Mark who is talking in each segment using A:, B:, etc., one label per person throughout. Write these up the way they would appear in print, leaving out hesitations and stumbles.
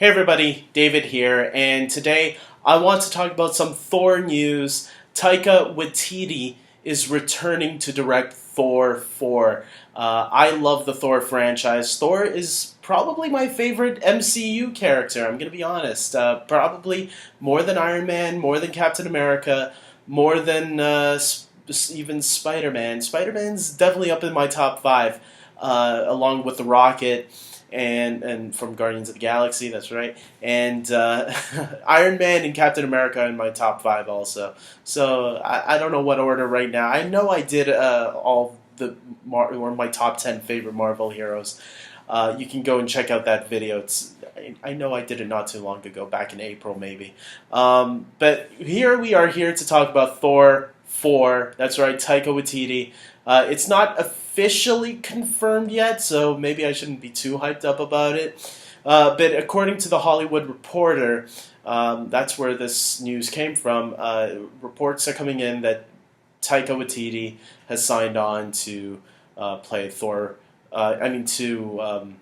A: Hey everybody, David here, and today I want to talk about some Thor news. Taika Waititi is returning to direct Thor 4. I love the Thor franchise. Thor is probably my favorite MCU character, I'm going to be honest. Probably more than Iron Man, more than Captain America, more than even Spider-Man. Spider-Man's definitely up in my top 5, along with the Rocket and from Guardians of the Galaxy, that's right, and Iron Man and Captain America in my top 5 also. So I don't know what order right now. I know I did all the or my top 10 favorite Marvel heroes. You can go and check out that video. I know I did it not too long ago, back in April maybe. But here we are here to talk about Thor 4. That's right, Taika Waititi. It's not officially confirmed yet, so maybe I shouldn't be too hyped up about it. But according to the Hollywood Reporter, that's where this news came from. Reports are coming in that Taika Waititi has signed on to play Thor. To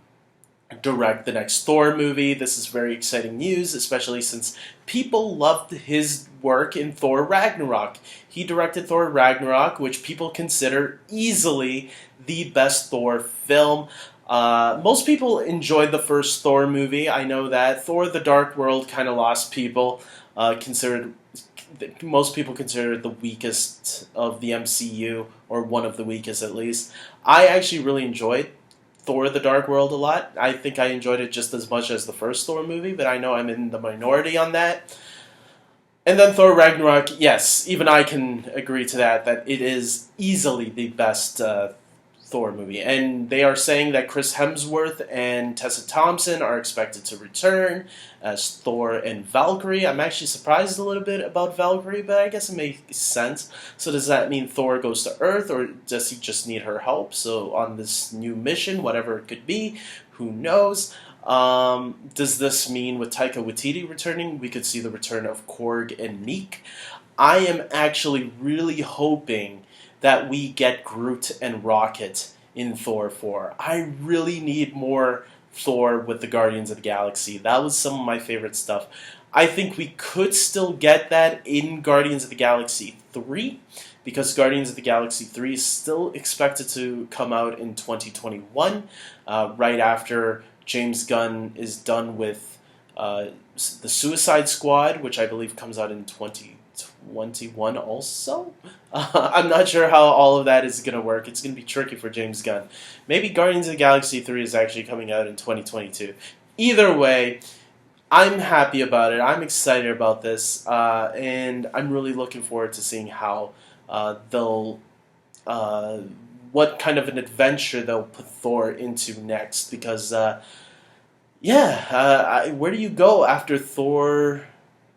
A: direct the next Thor movie. This is very exciting news, especially since people loved his work in Thor Ragnarok. He directed Thor Ragnarok, which people consider easily the best Thor film. Most people enjoyed the first Thor movie. I know that. Thor: The Dark World kind of lost people. Most people consider it the weakest of the MCU, or one of the weakest at least. I actually really enjoyed Thor: The Dark World a lot. I think I enjoyed it just as much as the first Thor movie, but I know I'm in the minority on that. And then Thor Ragnarok, yes, even I can agree to that it is easily the best Thor movie. And they are saying that Chris Hemsworth and Tessa Thompson are expected to return as Thor and Valkyrie. I'm actually surprised a little bit about Valkyrie, but I guess it makes sense. So does that mean Thor goes to Earth, or does he just need her help? So on this new mission, whatever it could be, who knows? Does this mean with Taika Waititi returning, we could see the return of Korg and Meek? I am actually really hoping that we get Groot and Rocket in Thor 4. I really need more Thor with the Guardians of the Galaxy. That was some of my favorite stuff. I think we could still get that in Guardians of the Galaxy 3, because Guardians of the Galaxy 3 is still expected to come out in 2021, right after James Gunn is done with the Suicide Squad, which I believe comes out in 2021 also. I'm not sure how all of that is going to work. It's going to be tricky for James Gunn. Maybe Guardians of the Galaxy 3 is actually coming out in 2022. Either way, I'm happy about it. I'm excited about this. And I'm really looking forward to seeing how they'll... what kind of an adventure they'll put Thor into next. Because, where do you go after Thor...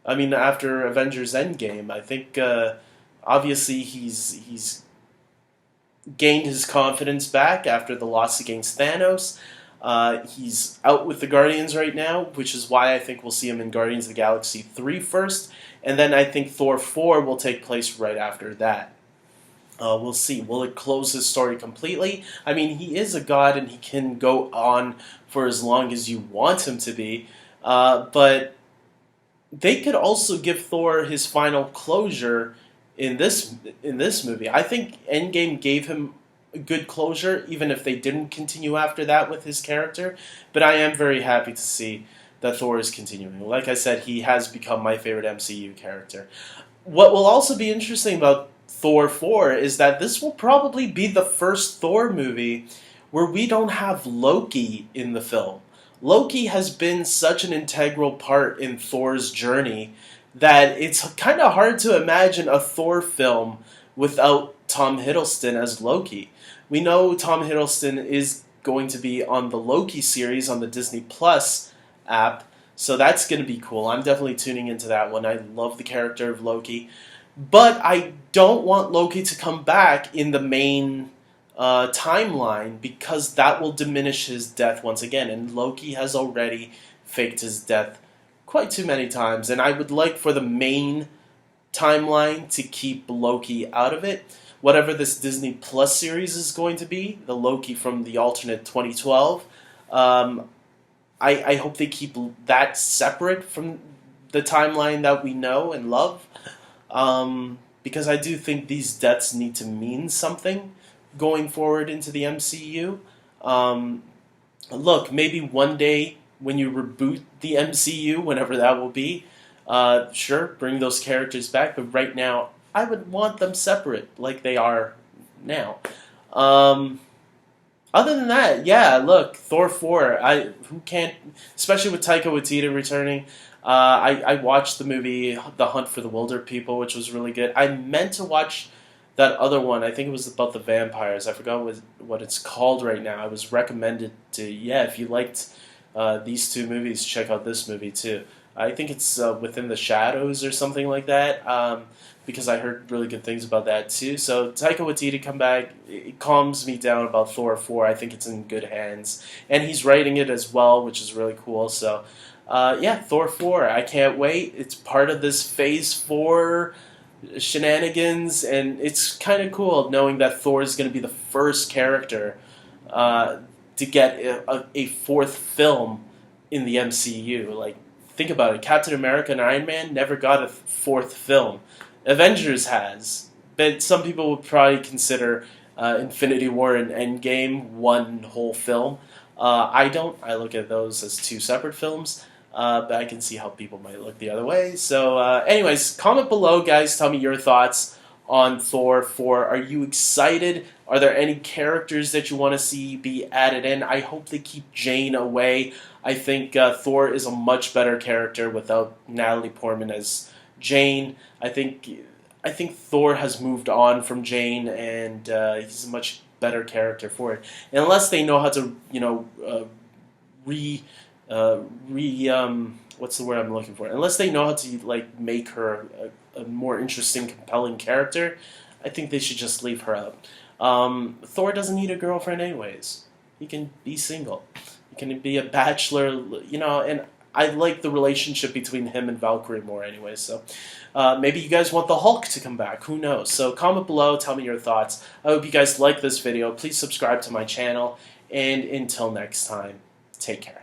A: after Avengers Endgame? I think, obviously, he's gained his confidence back after the loss against Thanos. He's out with the Guardians right now, which is why I think we'll see him in Guardians of the Galaxy 3 first, and then I think Thor 4 will take place right after that. We'll see. Will it close his story completely? I mean, he is a god, and he can go on for as long as you want him to be, but they could also give Thor his final closure in this movie. I think Endgame gave him a good closure, even if they didn't continue after that with his character. But I am very happy to see that Thor is continuing. Like I said, he has become my favorite MCU character. What will also be interesting about Thor 4 is that this will probably be the first Thor movie where we don't have Loki in the film. Loki has been such an integral part in Thor's journey that it's kind of hard to imagine a Thor film without Tom Hiddleston as Loki. We know Tom Hiddleston is going to be on the Loki series on the Disney Plus app, so that's going to be cool. I'm definitely tuning into that one. I love the character of Loki. But I don't want Loki to come back in the main timeline, because that will diminish his death once again, and Loki has already faked his death quite too many times, and I would like for the main timeline to keep Loki out of it. Whatever this Disney Plus series is going to be, the Loki from the alternate 2012, I hope they keep that separate from the timeline that we know and love, because I do think these deaths need to mean something going forward into the MCU. Um, Look, maybe one day when you reboot the MCU, whenever that will be, sure, bring those characters back. But right now, I would want them separate, like they are now. Um, Other than that, yeah, look, Thor 4, who can't, especially with Taika Waititi returning. I watched the movie The Hunt for the Wilder People, which was really good. I meant to watch that other one. I think it was about the vampires. I forgot what it's called right now. I was recommended to, yeah, if you liked these two movies, check out this movie too. I think it's Within the Shadows or something like that, because I heard really good things about that too. So Taika Waititi come back, it calms me down about Thor 4. I think it's in good hands. And he's writing it as well, which is really cool. So, yeah, Thor 4, I can't wait. It's part of this Phase 4 shenanigans, and it's kind of cool knowing that Thor is going to be the first character to get a fourth film in the MCU. Like, think about it. Captain America and Iron Man never got a fourth film. Avengers has, but some people would probably consider Infinity War and Endgame one whole film. I don't. I look at those as two separate films. But I can see how people might look the other way. So, anyways, comment below, guys. Tell me your thoughts on Thor 4. Are you excited? Are there any characters that you want to see be added in? I hope they keep Jane away. I think Thor is a much better character without Natalie Portman as Jane. I think Thor has moved on from Jane, and he's a much better character for it. And unless they know how to, what's the word I'm looking for? Unless they know how to like make her a more interesting, compelling character, I think they should just leave her out. Thor doesn't need a girlfriend anyways. He can be single. He can be a bachelor, and I like the relationship between him and Valkyrie more anyways. So maybe you guys want the Hulk to come back. Who knows? So comment below. Tell me your thoughts. I hope you guys like this video. Please subscribe to my channel. And until next time, take care.